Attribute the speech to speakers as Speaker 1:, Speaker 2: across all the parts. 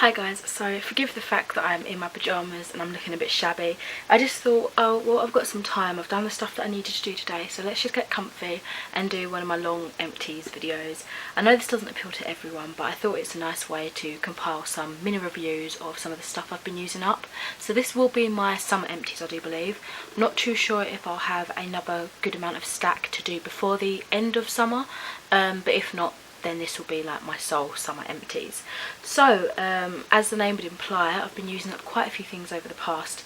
Speaker 1: Hi guys, so forgive the fact that I'm in my pyjamas and I'm looking a bit shabby. I just thought, oh well, I've got some time, I've done the stuff that I needed to do today, so let's just get comfy and do one of my long empties videos. I know this doesn't appeal to everyone, but I thought it's a nice way to compile some mini reviews of some of the stuff I've been using up. So this will be my summer empties, I do believe. I'm not too sure if I'll have another good amount of stack to do before the end of summer, but if not, then this will be like my sole summer empties. So as the name would imply, I've been using up quite a few things over the past,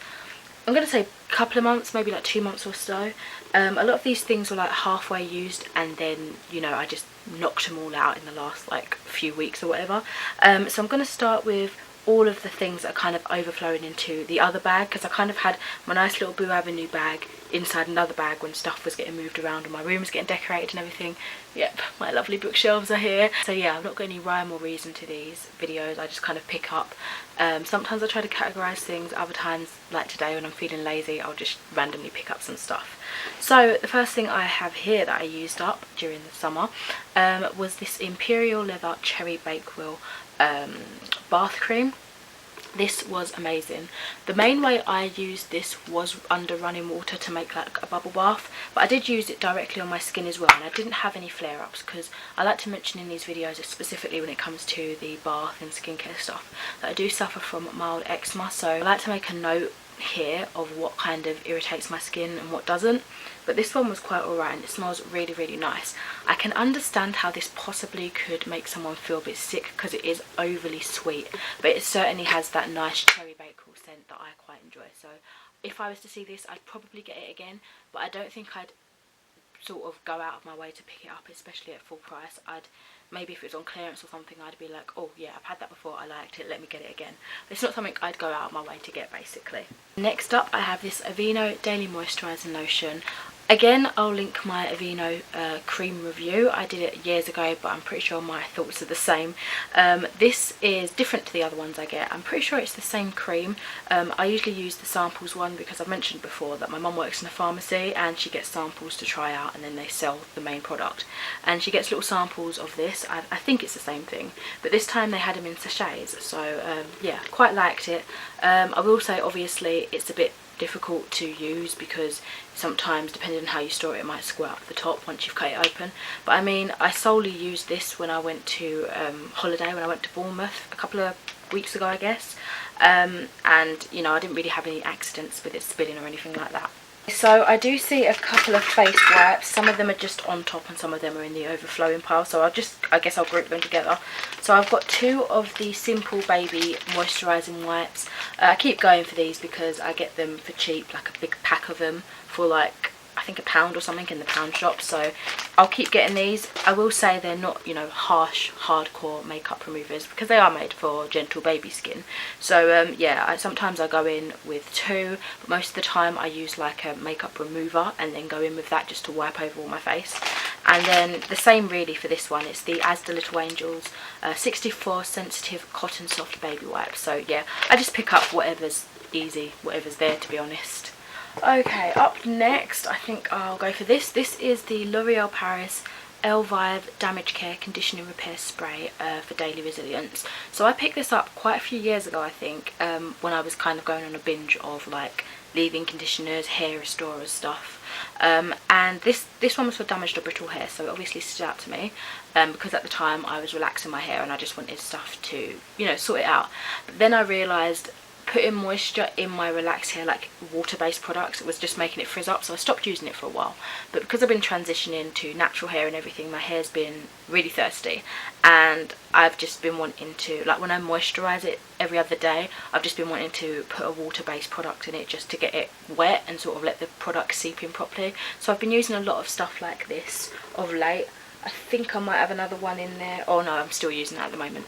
Speaker 1: I'm going to say a couple of months, maybe like 2 months or so. A lot of these things were like halfway used, and then, you know, I just knocked them all out in the last like few weeks or whatever. So I'm going to start with all of the things that are kind of overflowing into the other bag, because I kind of had my nice little Boo Avenue bag inside another bag when stuff was getting moved around and my room was getting decorated and everything. Yep, my lovely bookshelves are here. So yeah, I've not got any rhyme or reason to these videos, I just kind of pick up. Sometimes I try to categorise things, other times, like today when I'm feeling lazy, I'll just randomly pick up some stuff. So the first thing I have here that I used up during the summer was this Imperial Leather Cherry Bakewell bath cream. This was amazing. The main way I used this was under running water to make like a bubble bath, but I did use it directly on my skin as well, and I didn't have any flare-ups, because I like to mention in these videos, specifically when it comes to the bath and skincare stuff, that I do suffer from mild eczema. So I like to make a note here of what kind of irritates my skin and what doesn't, but this one was quite alright and it smells really, really nice. I can understand how this possibly could make someone feel a bit sick because it is overly sweet, but it certainly has that nice cherry bakewell scent that I quite enjoy. So if I was to see this, I'd probably get it again, but I don't think I'd sort of go out of my way to pick it up, especially at full price. Maybe if it was on clearance or something, I'd be like, oh yeah, I've had that before, I liked it, let me get it again. It's not something I'd go out of my way to get, basically. Next up, I have this Aveeno Daily Moisturising Lotion. Again, I'll link my Aveeno cream review. I did it years ago, but I'm pretty sure my thoughts are the same. This is different to the other ones I get. I'm pretty sure it's the same cream. I usually use the samples one because I've mentioned before that my mum works in a pharmacy and she gets samples to try out, and then they sell the main product. And she gets little samples of this. I think it's the same thing, but this time they had them in sachets. So yeah, quite liked it. I will say, obviously, it's a bit difficult to use because sometimes, depending on how you store it, it might squirt up the top once you've cut it open. But I mean, I solely used this when I went to holiday, when I went to Bournemouth a couple of weeks ago, I guess, and you know, I didn't really have any accidents with it spilling or anything like that. So I do see a couple of face wipes. Some of them are just on top and some of them are in the overflowing pile, so I guess I'll group them together. So I've got 2 of the Simple Baby moisturising wipes. I keep going for these because I get them for cheap, like a big pack of them for like, I think £1 or something in the pound shop, so I'll keep getting these. I will say they're not, you know, harsh, hardcore makeup removers, because they are made for gentle baby skin. So yeah, sometimes I go in with 2, but most of the time I use like a makeup remover and then go in with that just to wipe over all my face. And then the same really for this one, it's the Asda Little Angels 64 Sensitive Cotton Soft Baby Wipes. So yeah, I just pick up whatever's easy, whatever's there, to be honest. Okay, up next, I think I'll go for this. This is the L'Oreal Paris Elvive Damage Care Conditioning Repair Spray for Daily Resilience. So I picked this up quite a few years ago, I think, when I was kind of going on a binge of like leave-in conditioners, hair restorers stuff. And this one was for damaged or brittle hair, so it obviously stood out to me because at the time I was relaxing my hair and I just wanted stuff to, you know, sort it out. But then I realised putting moisture in my relaxed hair, like water-based products, it was just making it frizz up, so I stopped using it for a while. But because I've been transitioning to natural hair and everything, my hair's been really thirsty, and I've just been wanting to, like when I moisturise it every other day, I've just been wanting to put a water-based product in it just to get it wet and sort of let the product seep in properly. So I've been using a lot of stuff like this of late. I think I might have another one in there. Oh no, I'm still using that at the moment.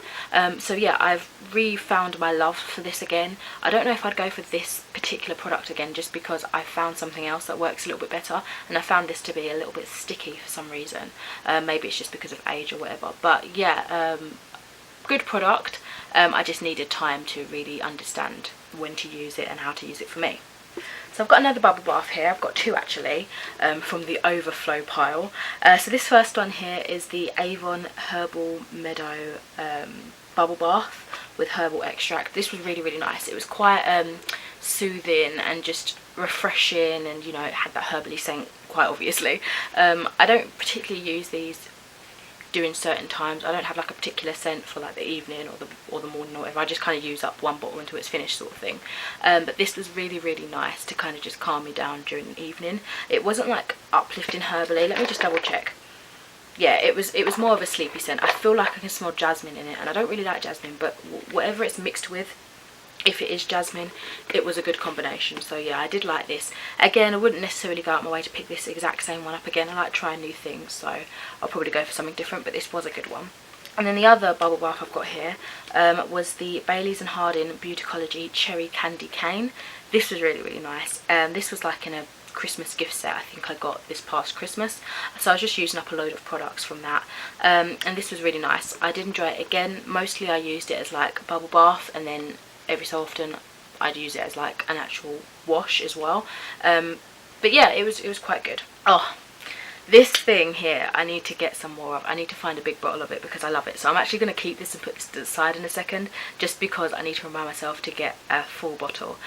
Speaker 1: So yeah, I've re-found my love for this again. I don't know if I'd go for this particular product again, just because I found something else that works a little bit better, and I found this to be a little bit sticky for some reason. Maybe it's just because of age or whatever, but yeah, good product. I just needed time to really understand when to use it and how to use it for me. So I've got another bubble bath here. I've got 2 actually, from the overflow pile. So this first one here is the Avon Herbal Meadow bubble bath with herbal extract. This was really, really nice. It was quite soothing and just refreshing, and you know, it had that herbally scent, quite obviously. I don't particularly use these during certain times. I don't have like a particular scent for like the evening or the morning or whatever. I just kind of use up one bottle until it's finished, sort of thing. But this was really, really nice to kind of just calm me down during the evening. It wasn't like uplifting herbally. Let me just double check. Yeah, it was more of a sleepy scent. I feel like I can smell jasmine in it, and I don't really like jasmine, but whatever it's mixed with, if it is jasmine, it was a good combination. So yeah, I did like this. Again, I wouldn't necessarily go out my way to pick this exact same one up again. I like trying new things, so I'll probably go for something different, but this was a good one. And then the other bubble bath I've got here was the Baileys and Hardin Beauticology Cherry Candy Cane. This was really, really nice. This was like in a Christmas gift set I think I got this past Christmas, so I was just using up a load of products from that, and this was really nice. I did enjoy it. Again, mostly I used it as like a bubble bath, and then every so often I'd use it as like an actual wash as well. But yeah, it was quite good. Oh, this thing here I need to get some more of. I need to find a big bottle of it because I love it. So I'm actually going to keep this and put this to the side in a second, just because I need to remind myself to get a full bottle.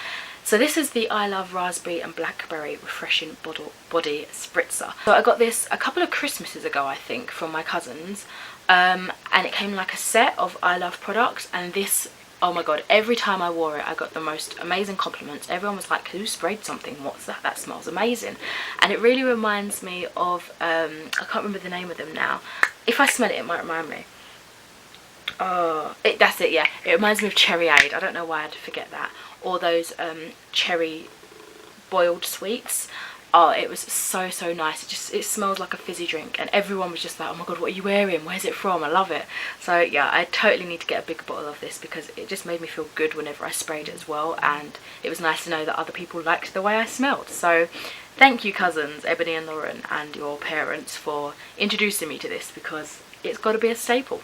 Speaker 1: So this is the I Love Raspberry and Blackberry Refreshing Body Spritzer. So I got this a couple of Christmases ago, I think, from my cousins, and it came like a set of I Love products, and this, oh my god, every time I wore it I got the most amazing compliments. Everyone was like, who sprayed something? What's that? That smells amazing. And it really reminds me of, I can't remember the name of them now. If I smell it, it might remind me. Oh, that's it, yeah. It reminds me of Cherryade. I don't know why I'd forget that. Or those cherry boiled sweets. Oh, it was so, so nice. It smells like a fizzy drink, and everyone was just like, oh my god, what are you wearing? Where's it from? I love it. So yeah, I totally need to get a big bottle of this because it just made me feel good whenever I sprayed it as well, and it was nice to know that other people liked the way I smelled. So thank you, cousins Ebony and Lauren, and your parents for introducing me to this, because it's got to be a staple.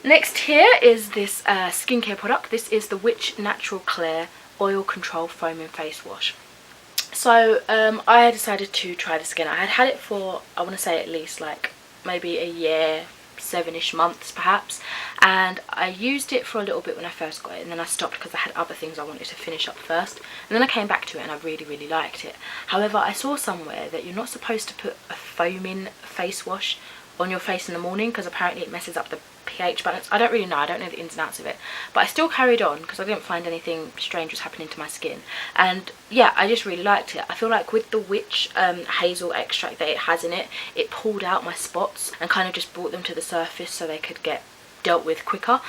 Speaker 1: Next here is this skincare product. This is the Witch Natural Clear Oil Control Foaming Face Wash. So I decided to try this again. I had it for, I want to say, at least like maybe a year, 7-ish months perhaps, and I used it for a little bit when I first got it, and then I stopped because I had other things I wanted to finish up first, and then I came back to it and I really, really liked it. However, I saw somewhere that you're not supposed to put a foaming face wash on your face in the morning because apparently it messes up the pH balance. I don't really know, I don't know the ins and outs of it, but I still carried on because I didn't find anything strange was happening to my skin. And yeah, I just really liked it. I feel like with the witch hazel extract that it has in it, it pulled out my spots and kind of just brought them to the surface so they could get dealt with quicker.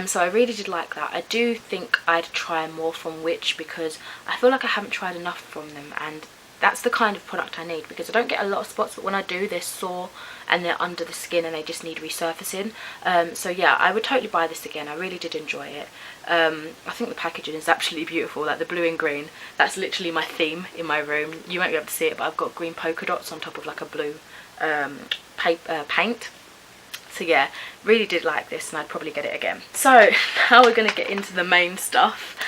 Speaker 1: So I really did like that. I do think I'd try more from Witch because I feel like I haven't tried enough from them, and that's the kind of product I need, because I don't get a lot of spots, but when I do, they're sore and they're under the skin and they just need resurfacing. So yeah, I would totally buy this again. I really did enjoy it. I think the packaging is absolutely beautiful, like the blue and green. That's literally my theme in my room. You won't be able to see it, but I've got green polka dots on top of like a blue paint. So yeah, really did like this, and I'd probably get it again. So now we're going to get into the main stuff.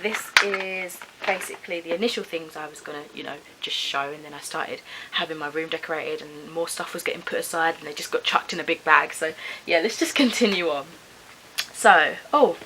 Speaker 1: This is basically the initial things I was going to, you know, just show, and then I started having my room decorated and more stuff was getting put aside and they just got chucked in a big bag. So yeah, let's just continue on. So, oh,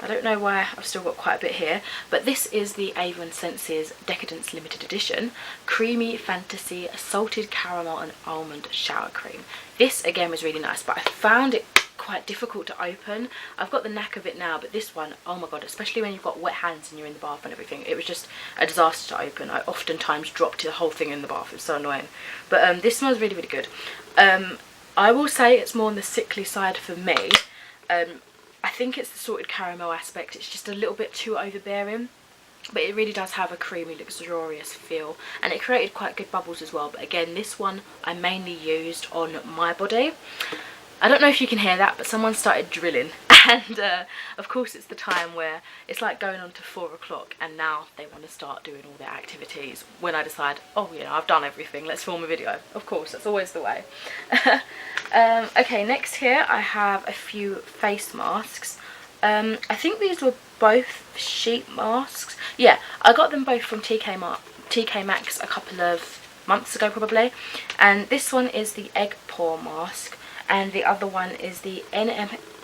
Speaker 1: I don't know why I've still got quite a bit here, but this is the Avon Senses Decadence Limited Edition Creamy Fantasy Salted Caramel and Almond Shower Cream. This again was really nice, but I found it quite difficult to open. I've got the knack of it now, but this one, oh my god, especially when you've got wet hands and you're in the bath and everything, it was just a disaster to open. I oftentimes dropped the whole thing in the bath. It was so annoying. But this smells really, really good. I will say it's more on the sickly side for me. I think it's the salted caramel aspect. It's just a little bit too overbearing, but it really does have a creamy, luxurious feel, and it created quite good bubbles as well. But again, this one I mainly used on my body. I don't know if you can hear that, but someone started drilling, and of course it's the time where it's like going on to 4 o'clock and now they want to start doing all their activities when I decide, oh, you know, I've done everything, let's film a video. Of course, that's always the way. Okay, next here I have a few face masks. I think these were both sheet masks. Yeah, I got them both from TK Maxx a couple of months ago probably, and this one is the egg pore mask, and the other one is the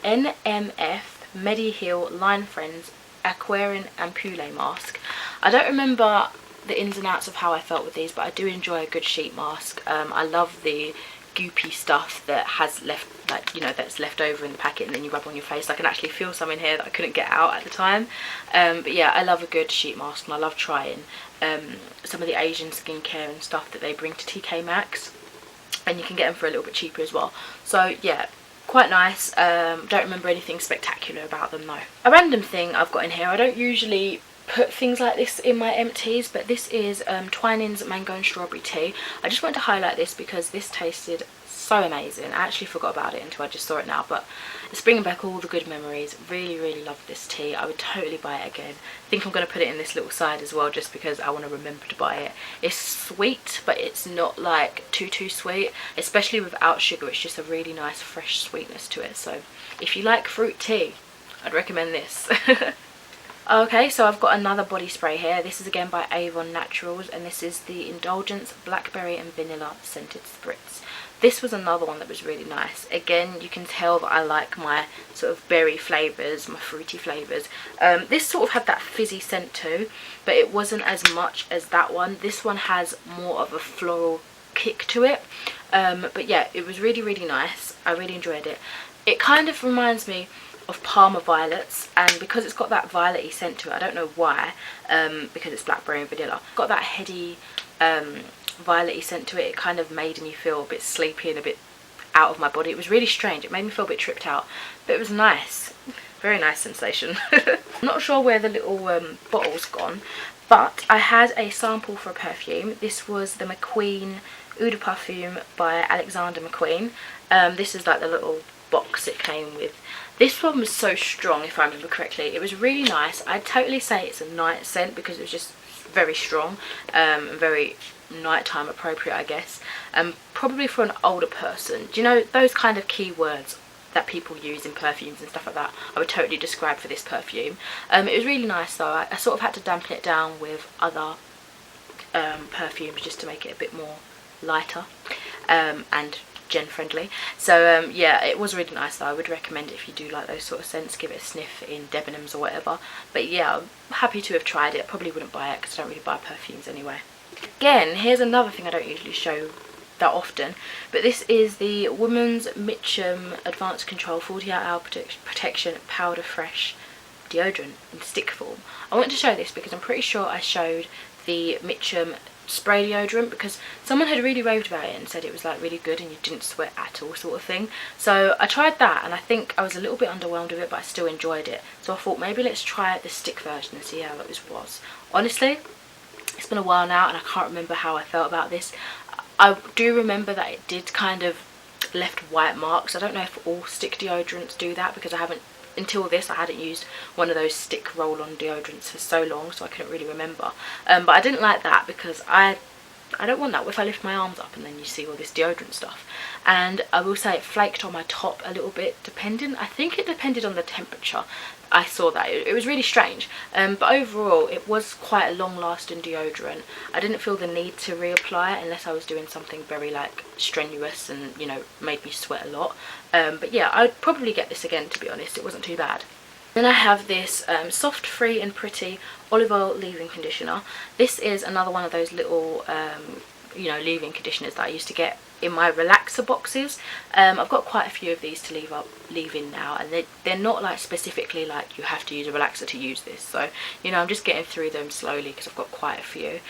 Speaker 1: NMF Medi-Heal Line Friends Aquarian Ampoule Mask. I don't remember the ins and outs of how I felt with these, but I do enjoy a good sheet mask. I love the goopy stuff that has left, like, you know, that's left over in the packet and then you rub on your face. I can actually feel some in here that I couldn't get out at the time. But yeah, I love a good sheet mask, and I love trying some of the Asian skincare and stuff that they bring to TK Maxx, and you can get them for a little bit cheaper as well. So yeah, quite nice. Don't remember anything spectacular about them though. A random thing I've got in here, I don't usually put things like this in my empties, but this is Twinings Mango and Strawberry Tea. I just wanted to highlight this because this tasted so amazing. I actually forgot about it until I just saw it now, but it's bringing back all the good memories. Really love this tea. I would totally buy it again. I think I'm going to put it in this little side as well, just because I want to remember to buy it. It's sweet, but it's not like too sweet, especially without sugar. It's just a really nice fresh sweetness to it. So if you like fruit tea, I'd recommend this. Okay, so I've got another body spray here. This is again by Avon Naturals, and this is the Indulgence Blackberry and Vanilla Scented Spritz. This was another one that was really nice. Again, you can tell that I like my sort of berry flavours, my fruity flavours. This sort of had that fizzy scent too, but it wasn't as much as that one. This one has more of a floral kick to it. But yeah, it was really nice. I really enjoyed it. It kind of reminds me of Parma Violets, and because it's got that violet-y scent to it, I don't know why, because it's blackberry and vanilla, got that heady violet-y scent to it. It kind of made me feel a bit sleepy and a bit out of my body. It was really strange. It made me feel a bit tripped out, but it was nice. Very nice sensation. I'm not sure where the little bottle's gone, but I had a sample for a perfume. This was the McQueen Eau de Parfum by Alexander McQueen. This is like the little box it came with. This one was so strong, if I remember correctly. It was really nice. I'd totally say it's a night scent because it was just very strong, and very nighttime appropriate, I guess. Probably for an older person. Do you know those kind of keywords that people use in perfumes and stuff like that? I would totally describe for this perfume. It was really nice though. I sort of had to dampen it down with other perfumes just to make it a bit more lighter and gen friendly. So yeah, it was really nice though. I would recommend it if you do like those sort of scents. Give it a sniff in Debenhams or whatever. But yeah, I'm happy to have tried it. I probably wouldn't buy it because I don't really buy perfumes anyway. Again, here's another thing I don't usually show that often, but this is the Women's Mitchum Advanced Control 48-hour protection powder fresh deodorant in stick form. I want to show this because I'm pretty sure I showed the Mitchum spray deodorant because someone had really raved about it and said it was like really good and you didn't sweat at all, sort of thing. So I tried that and I think I was a little bit underwhelmed with it, but I still enjoyed it. So I thought maybe let's try the stick version and see how it was. Honestly, it's been a while now and I can't remember how I felt about this. I do remember that it did kind of left white marks. I don't know if all stick deodorants do that because I haven't, until this, I hadn't used one of those stick roll-on deodorants for so long, so I couldn't really remember. But I didn't like that because I don't want that if I lift my arms up and then you see all this deodorant stuff. And I will say it flaked on my top a little bit, depending. I think it depended on the temperature. I saw that. It was really strange. But overall, it was quite a long-lasting deodorant. I didn't feel the need to reapply it unless I was doing something very like strenuous and, you know, made me sweat a lot. But yeah, I'd probably get this again, to be honest. It wasn't too bad. Then I have this Soft, Free and Pretty Olive Oil Leave-In Conditioner. This is another one of those little, you know, leave-in conditioners that I used to get in my relaxer boxes. I've got quite a few of these to leave in now, and they're not like specifically like you have to use a relaxer to use this. So, you know, I'm just getting through them slowly because I've got quite a few.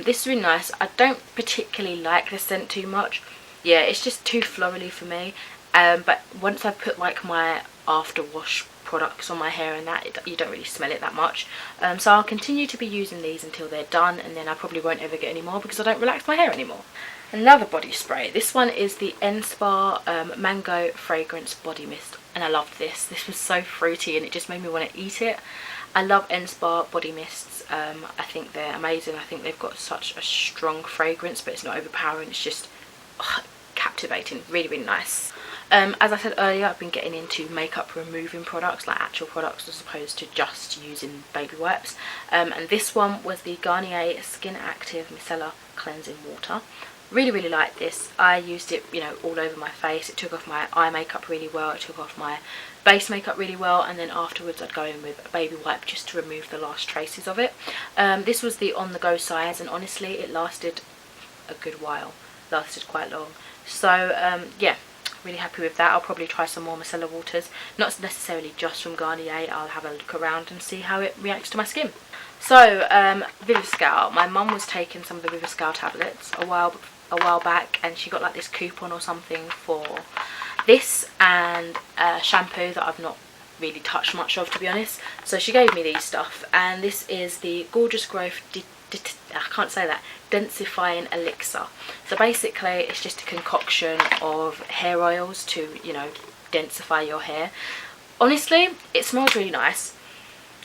Speaker 1: This is really nice. I don't particularly like the scent too much. Yeah, it's just too florally for me. But once I've put like my after wash products on my hair and that, you don't really smell it that much. So I'll continue to be using these until they're done, and then I probably won't ever get any more because I don't relax my hair anymore. Another body spray. This one is the N-Spa Mango Fragrance Body Mist, and I loved this. This was so fruity and it just made me want to eat it. I love N-Spa body mists. I think they're amazing. I think they've got such a strong fragrance, but it's not overpowering. It's just captivating. Really nice. As I said earlier, I've been getting into makeup removing products, like actual products as opposed to just using baby wipes. And this one was the Garnier Skin Active Micellar Cleansing Water. Really like this. I used it, you know, all over my face. It took off my eye makeup really well. It took off my base makeup really well, and then afterwards I'd go in with a baby wipe just to remove the last traces of it. This was the on the go size, and honestly it lasted a good while, lasted quite long. So yeah, really happy with that. I'll probably try some more micellar waters, not necessarily just from Garnier. I'll have a look around and see how it reacts to my skin. So Viviscal, my mum was taking some of the Viviscal tablets a while back, and she got like this coupon or something for this and shampoo that I've not really touched much of, to be honest. So she gave me these stuff, and this is the Gorgeous Growth I can't say that, densifying elixir. So basically it's just a concoction of hair oils to, you know, densify your hair. Honestly, it smells really nice.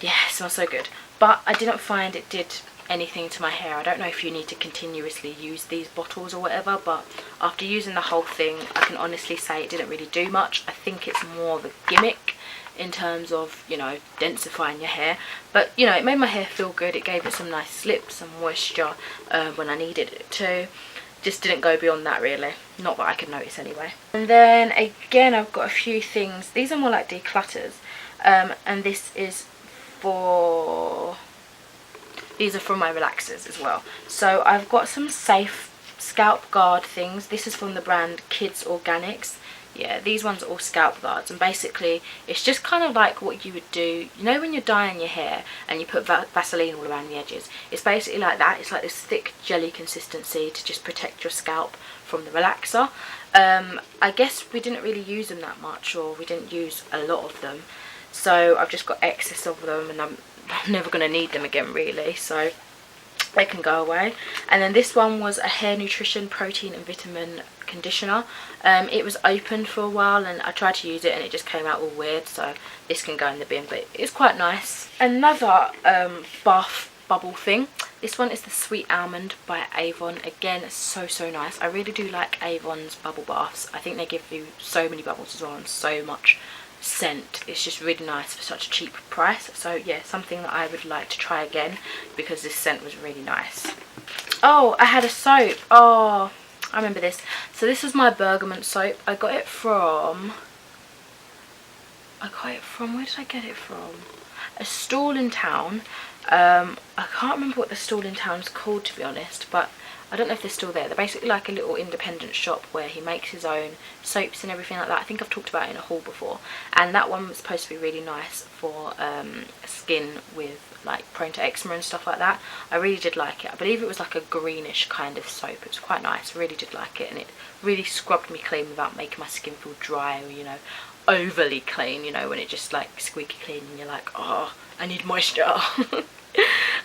Speaker 1: Yeah, it smells so good, but I didn't find it did anything to my hair. I don't know if you need to continuously use these bottles or whatever, but after using the whole thing, I can honestly say it didn't really do much. I think it's more of a gimmick in terms of, you know, densifying your hair, but you know, it made my hair feel good. It gave it some nice slip, some moisture when I needed it to. Just didn't go beyond that really, not that I could notice anyway. And then again, I've got a few things. These are more like declutters, and this is for, these are from my relaxers as well. So I've got some safe scalp guard things. This is from the brand Kids Organics. Yeah, these ones are all scalp guards, and basically it's just kind of like what you would do, you know, when you're dyeing your hair and you put Vaseline all around the edges. It's basically like that. It's like this thick jelly consistency to just protect your scalp from the relaxer. I guess we didn't really use them that much, or we didn't use a lot of them, so I've just got excess of them, and I'm never going to need them again really, so they can go away. And then this one was a hair nutrition protein and vitamin conditioner. It was opened for a while and I tried to use it and it just came out all weird, so this can go in the bin, but it's quite nice. Another bath bubble thing. This one is the Sweet Almond by Avon. Again, so nice. I really do like Avon's bubble baths. I think they give you so many bubbles as well and so much scent. It's just really nice for such a cheap price. So yeah, something that I would like to try again because this scent was really nice. Oh, I had a soap. Oh, I remember this. So this is my bergamot soap. I got it from, where did I get it from? A stall in town. I can't remember what the stall in town's called, to be honest, but I don't know if they're still there. They're basically like a little independent shop where he makes his own soaps and everything like that. I think I've talked about it in a haul before, and that one was supposed to be really nice for skin with like prone to eczema and stuff like that. I really did like it. I believe it was like a greenish kind of soap. It was quite nice. I really did like it, and it really scrubbed me clean without making my skin feel dry or, you know, overly clean, you know, when it just like squeaky clean and you're like, oh, I need moisture.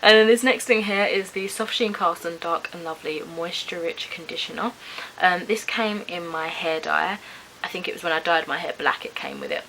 Speaker 1: And then this next thing here is the Soft Sheen Carlson Dark and Lovely Moisture Rich Conditioner. This came in my hair dye. I think it was when I dyed my hair black it came with it.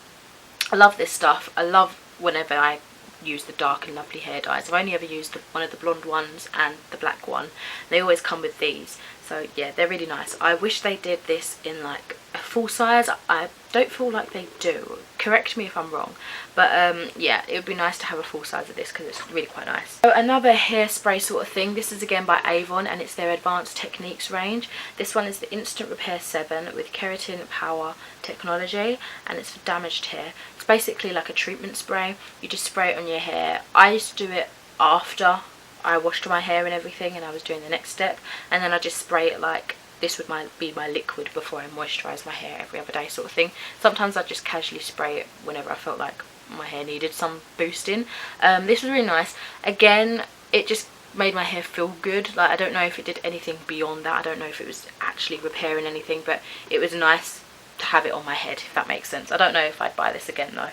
Speaker 1: I love this stuff. I love whenever I use the Dark and Lovely hair dyes. I've only ever used one of the blonde ones and the black one. They always come with these. So yeah, they're really nice. I wish they did this in like a full size. I don't feel like they do. Correct me if I'm wrong. But yeah, it would be nice to have a full size of this because it's really quite nice. So another hairspray sort of thing. This is again by Avon and it's their Advanced Techniques range. This one is the Instant Repair 7 with Keratin Power technology, and it's for damaged hair. It's basically like a treatment spray. You just spray it on your hair. I used to do it after I washed my hair and everything and I was doing the next step, and then I just spray it like this would be my liquid before I moisturise my hair every other day sort of thing. Sometimes I just casually spray it whenever I felt like my hair needed some boosting. This was really nice. Again, it just made my hair feel good. Like, I don't know if it did anything beyond that. I don't know if it was actually repairing anything, but it was nice to have it on my head, if that makes sense. I don't know if I'd buy this again though.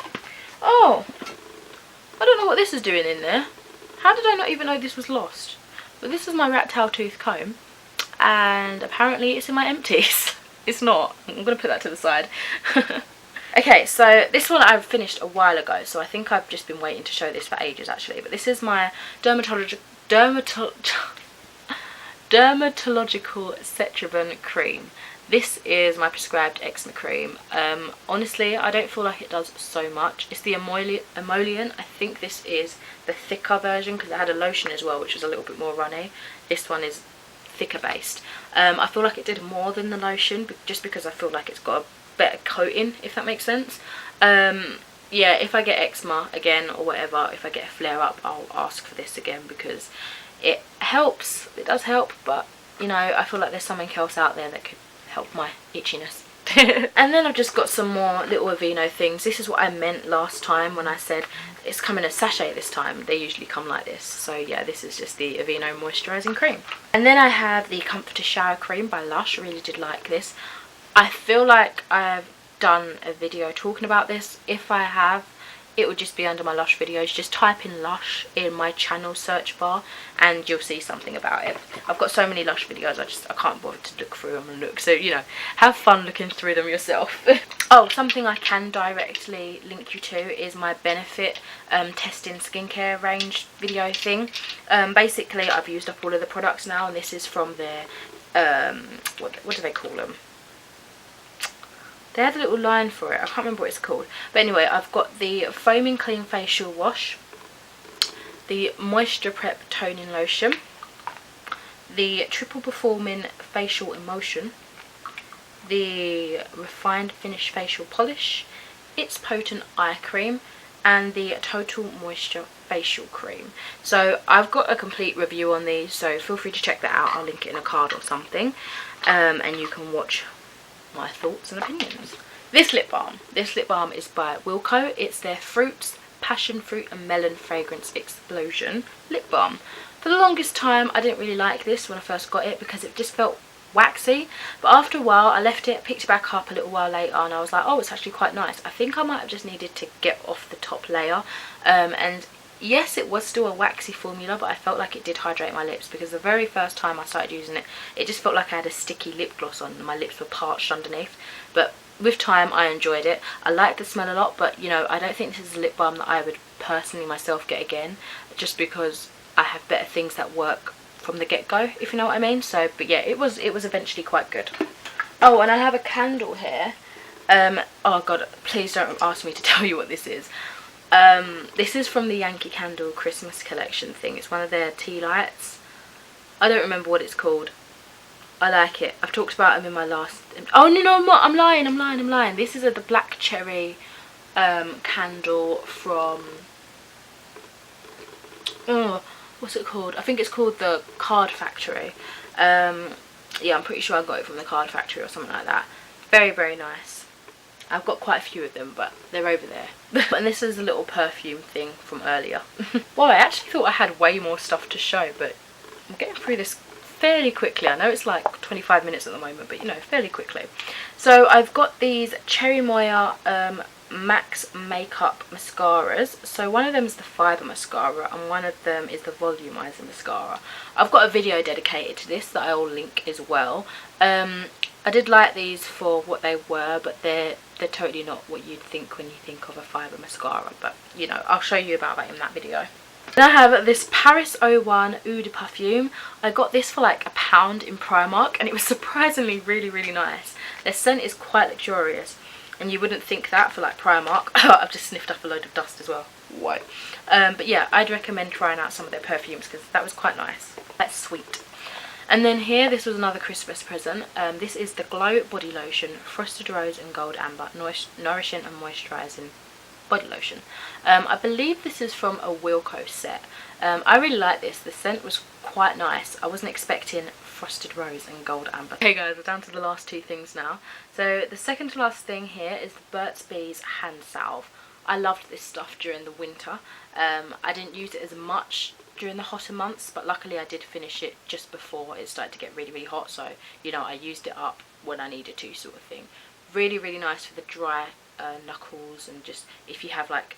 Speaker 1: Oh, I don't know what this is doing in there. How did I not even know this was lost? But this is my rat tail tooth comb, and apparently it's in my empties. It's not. I'm going to put that to the side. Okay, so this one I've finished a while ago, so I think I've just been waiting to show this for ages actually. But this is my dermatological Cetraven cream. This is my prescribed eczema cream. Honestly, I don't feel like it does so much. It's the emollient. I think this is the thicker version because it had a lotion as well, which was a little bit more runny. This one is thicker based. I feel like it did more than the lotion, but just because I feel like it's got a better coating, if that makes sense. Yeah, if I get eczema again or whatever, if I get a flare up, I'll ask for this again, because it helps. It does help, but you know, I feel like there's something else out there that could help my itchiness. And then I've just got some more little Aveeno things. This is what I meant last time when I said it's come in a sachet this time. They usually come like this. So yeah, this is just the Aveeno moisturising cream. And then I have the Comforter Shower Cream by Lush. I really did like this. I feel like I've done a video talking about this. If I have, it would just be under my Lush videos. Just type in Lush in my channel search bar and you'll see something about it. I've got so many Lush videos, I can't bother to look through them and look. So, you know, have fun looking through them yourself. Oh, something I can directly link you to is my Benefit testing skincare range video thing. Basically, I've used up all of the products now, and this is from their, what do they call them? They had a little line for it. I can't remember what it's called. But anyway, I've got the Foaming Clean Facial Wash, the Moisture Prep Toning Lotion, the Triple Performing Facial Emulsion, the Refined Finish Facial Polish, It's Potent Eye Cream, and the Total Moisture Facial Cream. So I've got a complete review on these, so feel free to check that out. I'll link it in a card or something. And you can watch my thoughts and opinions. This lip balm is by Wilko. It's their Fruits, Passion Fruit and Melon Fragrance Explosion lip balm. For the longest time I didn't really like this when I first got it, because it just felt waxy, but after a while I left it, picked it back up a little while later, and I was like, oh, it's actually quite nice. I think I might have just needed to get off the top layer, and yes, it was still a waxy formula, but I felt like it did hydrate my lips, because the very first time I started using it, it just felt like I had a sticky lip gloss on and my lips were parched underneath. But with time I enjoyed it. I like the smell a lot, but you know, I don't think this is a lip balm that I would personally myself get again, just because I have better things that work from the get-go, if you know what I mean. So, but yeah, it was eventually quite good. Oh, and I have a candle here. Oh god, please don't ask me to tell you what this is. This is from the Yankee Candle Christmas collection thing. It's one of their tea lights. I don't remember what it's called. I like it. I've talked about them in my last... Oh no, I'm not. I'm lying. This is the black cherry candle from... Oh, what's it called? I think it's called the Card Factory. Yeah, I'm pretty sure I got it from the Card Factory or something like that. Very, very nice. I've got quite a few of them, but they're over there. And this is a little perfume thing from earlier. Well, I actually thought I had way more stuff to show, but I'm getting through this fairly quickly. I know it's like 25 minutes at the moment, but you know, fairly quickly. So I've got these Cherry Moya Max Makeup Mascaras. So one of them is the Fibre Mascara and one of them is the Volumizer Mascara. I've got a video dedicated to this that I will link as well. I did like these for what they were, but they're totally not what you'd think when you think of a fibre mascara, but you know, I'll show you about that in that video. Then I have this Paris 01 Eau de Parfum. I got this for like £1 in Primark and it was surprisingly really, really nice. Their scent is quite luxurious and you wouldn't think that for like Primark. I've just sniffed up a load of dust as well. Whoa. But yeah, I'd recommend trying out some of their perfumes because that was quite nice. That's sweet. And then here, this was another Christmas present. This is the Glow Body Lotion, Frosted Rose and Gold Amber, Nourishing and Moisturising Body Lotion. I believe this is from a Wilko set. I really like this. The scent was quite nice. I wasn't expecting Frosted Rose and Gold Amber. Okay guys, we're down to the last two things now. So the second to last thing here is the Burt's Bees Hand Salve. I loved this stuff during the winter. I didn't use it as much during the hotter months, but luckily I did finish it just before it started to get really, really hot, so you know, I used it up when I needed to, sort of thing. Really, really nice for the dry knuckles, and just if you have like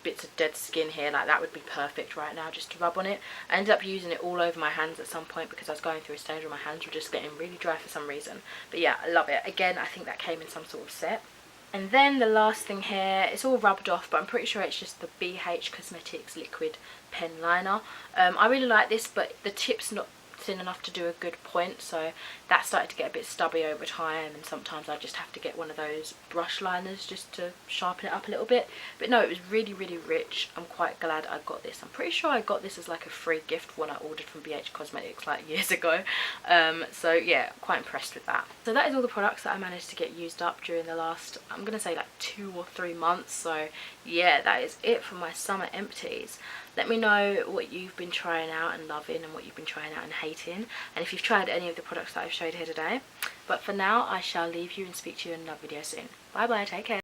Speaker 1: bits of dead skin here, like that would be perfect right now just to rub on it. I ended up using it all over my hands at some point because I was going through a stage where my hands were just getting really dry for some reason. But yeah, I love it. Again, I think that came in some sort of set. And then the last thing here, it's all rubbed off, but I'm pretty sure it's just the BH Cosmetics Liquid Pen Liner. I really like this, but the tip's not thin enough to do a good point, so that started to get a bit stubby over time, and sometimes I just have to get one of those brush liners just to sharpen it up a little bit. But no, it was really, really rich. I'm quite glad I got this. I'm pretty sure I got this as like a free gift when I ordered from BH Cosmetics like years ago. So yeah, quite impressed with that. So that is all the products that I managed to get used up during the last, I'm gonna say like 2 or 3 months. So yeah, that is it for my summer empties. Let me know what you've been trying out and loving, and what you've been trying out and hating, and if you've tried any of the products that I've showed here today. But for now, I shall leave you and speak to you in another video soon. Bye bye, take care.